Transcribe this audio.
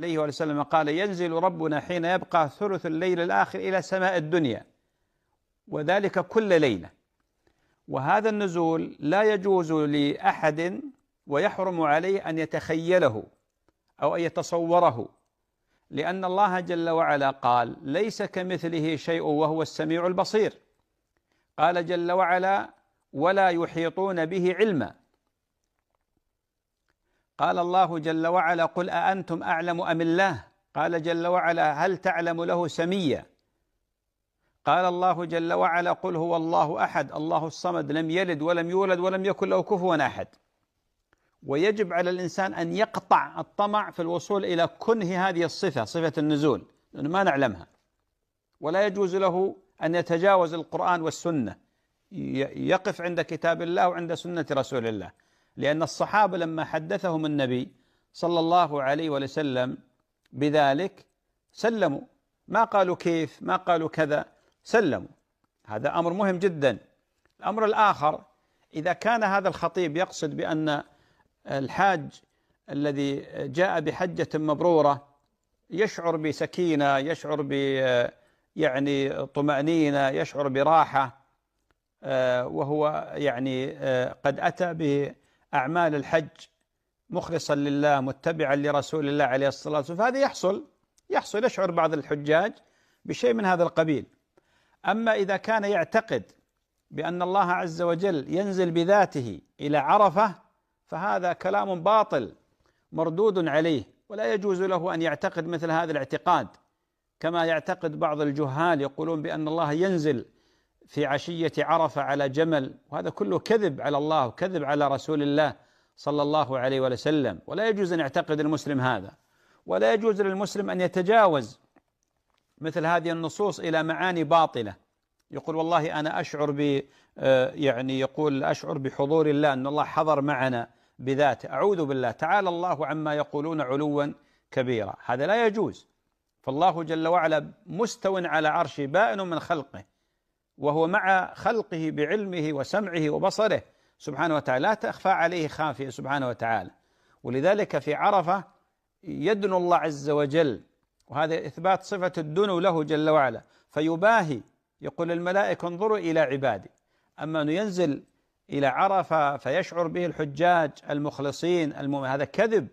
عليه وسلم قال: ينزل ربنا حين يبقى ثلث الليل الآخر إلى سماء الدنيا، وذلك كل ليلة. وهذا النزول لا يجوز لأحد ويحرم عليه أن يتخيله أو أن يتصوره، لأن الله جل وعلا قال: ليس كمثله شيء وهو السميع البصير. قال جل وعلا: ولا يحيطون به علما. قال الله جل وعلا: قل أأنتم أعلم أم الله؟ قال جل وعلا: هل تعلم له سميا؟ قال الله جل وعلا: قل هو الله أحد الله الصمد لم يلد ولم يولد ولم يكن له كفوا أحد. ويجب على الإنسان أن يقطع الطمع في الوصول إلى كنه هذه الصفة، صفة النزول، لأنه ما نعلمها، ولا يجوز له أن يتجاوز القرآن والسنة، يقف عند كتاب الله وعند سنة رسول الله. لأن الصحابة لما حدثهم النبي صلى الله عليه وسلم بذلك سلموا، ما قالوا كيف، ما قالوا كذا، سلموا. هذا أمر مهم جدا. الأمر الآخر: إذا كان هذا الخطيب يقصد بأن الحاج الذي جاء بحجة مبرورة يشعر بسكينة، يشعر يعني طمأنينة، يشعر براحة، وهو يعني قد أتى بأعمال الحج مخلصا لله متبعا لرسول الله عليه الصلاة والسلام، فهذا يحصل يشعر بعض الحجاج بشيء من هذا القبيل. أما إذا كان يعتقد بأن الله عز وجل ينزل بذاته إلى عرفة، فهذا كلام باطل مردود عليه، ولا يجوز له أن يعتقد مثل هذا الاعتقاد، كما يعتقد بعض الجهال يقولون بأن الله ينزل في عشية عرفة على جمل، وهذا كله كذب على الله وكذب على رسول الله صلى الله عليه وسلم. ولا يجوز أن يعتقد المسلم هذا، ولا يجوز للمسلم أن يتجاوز مثل هذه النصوص إلى معاني باطلة. يقول: والله أنا أشعر يعني يقول: أشعر بحضور الله، أن الله حضر معنا بذاته. أعوذ بالله، تعالى الله عما يقولون علوا كبيرا. هذا لا يجوز. فالله جل وعلا مستو على عرشه بائن من خلقه، وهو مع خلقه بعلمه وسمعه وبصره سبحانه وتعالى، لا تخفى عليه خافية سبحانه وتعالى. ولذلك في عرفة يدنو الله عز وجل، وهذا إثبات صفة الدنو له جل وعلا، فيباهي، يقول الملائكة: انظروا إلى عبادي. أما أنه ينزل إلى عرفة فيشعر به الحجاج المخلصين هذا كذب